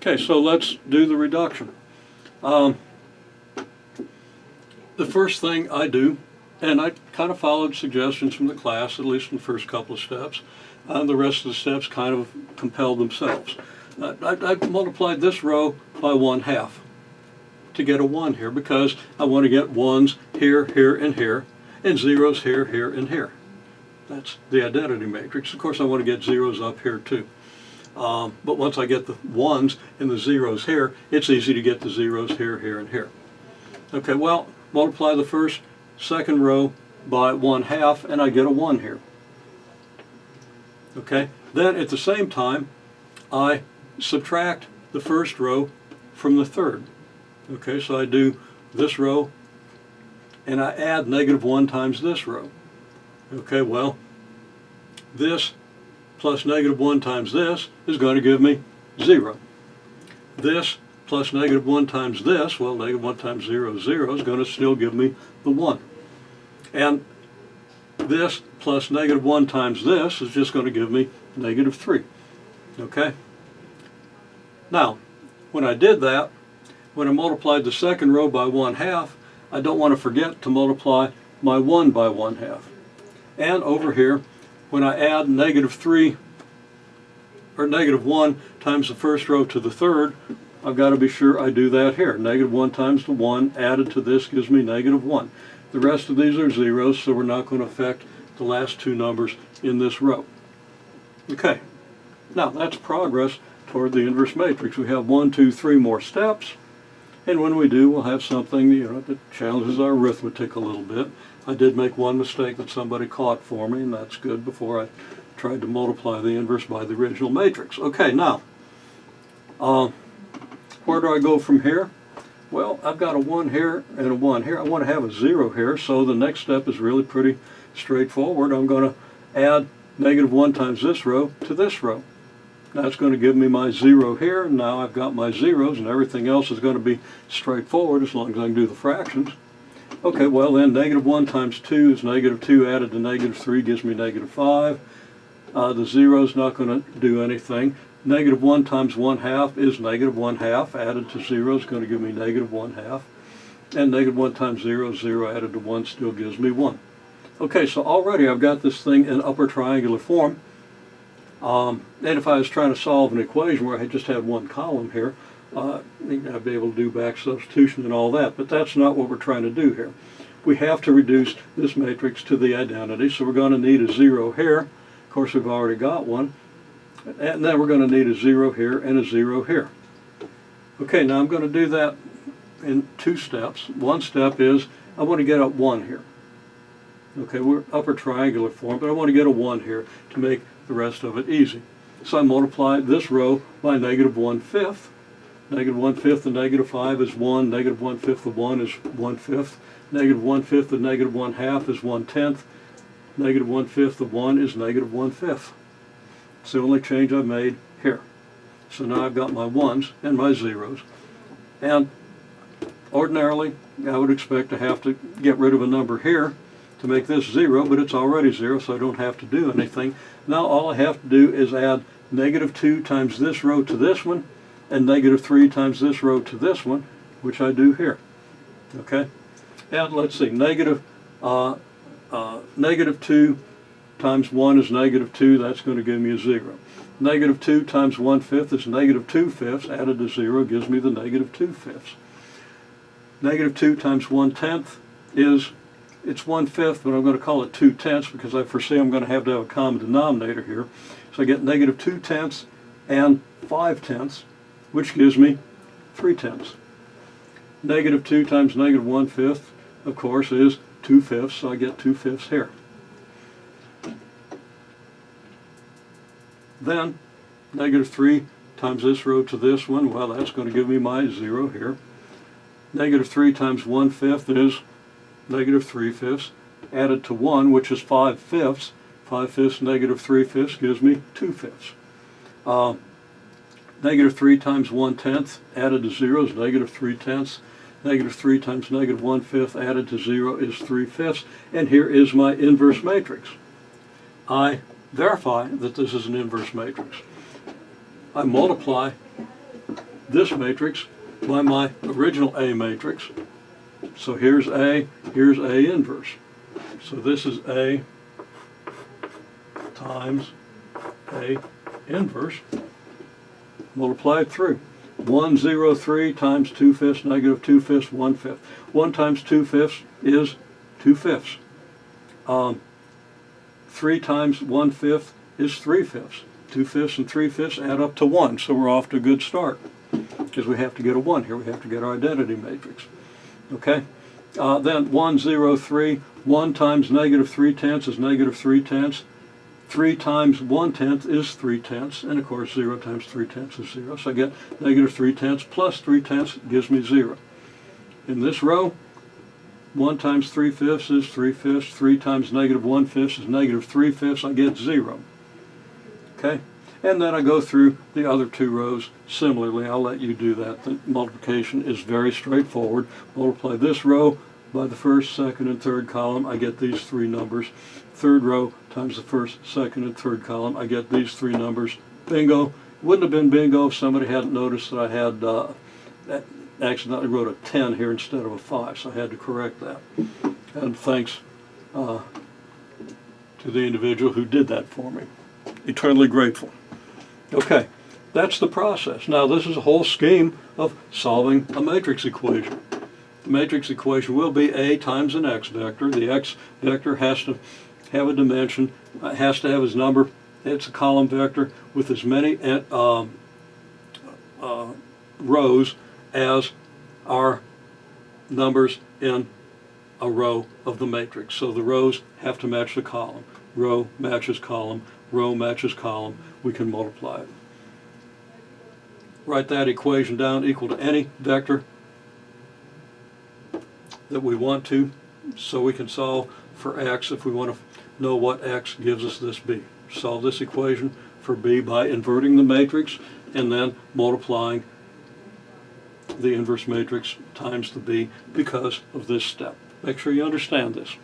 Okay, so let's do the reduction. The first thing I do, and I kind of followed suggestions from the class, at least in the first couple of steps. The rest of the steps kind of compelled themselves. I multiplied this row by 1/2 to get a 1 here because I want to get 1s here, here, and here, and 0s here, here, and here. That's the identity matrix. Of course, I want to get 0s up here too. But once I get the 1s and the 0s here, it's easy to get the 0s here, here, and here. Okay, well, multiply the first, second row by 1/2, and I get a 1 here. Okay, then at the same time, I subtract the first row from the third. Okay, so I do this row, and I add -1 times this row. Okay, well, this plus -1 times this is going to give me 0. This plus -1 times this, well, -1 times 0 is 0, is going to still give me the 1. And this plus -1 times this is just going to give me -3. Okay? Now, when I did that, when I multiplied the second row by 1/2, I don't want to forget to multiply my 1 by 1/2. And over here, when I add -3 or -1 times the first row to the third, I've got to be sure I do that here. -1 times the 1 added to this gives me -1. The rest of these are zeros, so we're not going to affect the last two numbers in this row. Okay, now that's progress toward the inverse matrix. We have 1, 2, 3 more steps, and when we do, we'll have something that challenges our arithmetic a little bit. I did make one mistake that somebody caught for me, and that's good, before I tried to multiply the inverse by the original matrix. Okay, now, where do I go from here? Well, I've got a 1 here and a 1 here. I want to have a 0 here, so the next step is really pretty straightforward. I'm going to add -1 times this row to this row. That's going to give me my 0 here. Now I've got my zeros, and everything else is going to be straightforward as long as I can do the fractions. Okay, well then, -1 times 2 is -2 added to -3 gives me -5. The 0 is not going to do anything. -1 times 1/2 is -1/2 added to 0 is going to give me -1/2. And -1 times 0 is 0 added to 1 still gives me 1. Okay, so already I've got this thing in upper triangular form. And if I was trying to solve an equation where I just had one column here, I'd be able to do back substitution and all that, but that's not what we're trying to do here. We have to reduce this matrix to the identity, so we're going to need a 0 here. Of course, we've already got one. And then we're going to need a 0 here and a 0 here. Okay, now I'm going to do that in 2 steps. One step is I want to get a 1 here. Okay, we're upper triangular form, but I want to get a 1 here to make the rest of it easy. So I multiply this row by -1/5. -1/5 of -5 is 1. -1/5 of 1 is 1/5. -1/5 of -1/2 is 1/10. -1/5 of 1 is -1/5. It's the only change I've made here. So now I've got my 1s and my 0s. And ordinarily, I would expect to have to get rid of a number here to make this 0, but it's already 0, so I don't have to do anything. Now all I have to do is add -2 times this row to this one, and -3 times this row to this one, which I do here. Okay? And let's see, -2 times 1 is -2, that's going to give me a 0. -2 times 1/5 is -2/5, added to 0 gives me the -2/5. -2 times 1/10 is, it's 1/5, but I'm going to call it 2/10 because I foresee I'm going to have a common denominator here. So I get -2/10 and 5/10, which gives me 3/10. -2 times -1/5, of course, is 2/5, so I get 2/5 here. Then, -3 times this row to this one, well, that's going to give me my 0 here. -3 times 1/5 is -3/5, added to 1, which is 5/5. 5/5 -3/5 gives me 2/5. -3 times 1/10 added to 0 is -3/10. -3 times -1/5 added to 0 is 3/5. And here is my inverse matrix. I verify that this is an inverse matrix. I multiply this matrix by my original A matrix. So here's A inverse. So this is A times A inverse multiplied through 103 times 2/5 negative 2/5 1/5. 1 times 2/5 is 2/5. 3 times 1/5 is 3/5. 2/5 and 3/5 add up to 1, so we're off to a good start. Because we have to get a 1 here, we have to get our identity matrix. Okay? Then 103, 1 times negative 3/10 is negative 3/10. 3 times 1/10 is 3/10, and of course 0 times 3/10 is 0. So I get negative 3/10 plus 3/10 gives me 0. In this row, 1 times 3/5 is 3/5. 3 times negative 1/5 is negative 3/5. I get 0. Okay? And then I go through the other two rows similarly. I'll let you do that. The multiplication is very straightforward. Multiply this row by the first, second, and third column. I get these three numbers. Third row times the first, second, and third column. I get these three numbers. Bingo. Wouldn't have been bingo if somebody hadn't noticed that I had accidentally wrote a 10 here instead of a 5, so I had to correct that. And thanks to the individual who did that for me. Eternally grateful. Okay, that's the process. Now this is a whole scheme of solving a matrix equation. The matrix equation will be A times an x vector. The x vector has to have a dimension, has to have its number. It's a column vector with as many rows as are numbers in a row of the matrix. So the rows have to match the column. Row matches column, row matches column. We can multiply it. Write that equation down equal to any vector that we want to, so we can solve for x if we want to know what x gives us this b. Solve this equation for b by inverting the matrix and then multiplying the inverse matrix times the b because of this step. Make sure you understand this.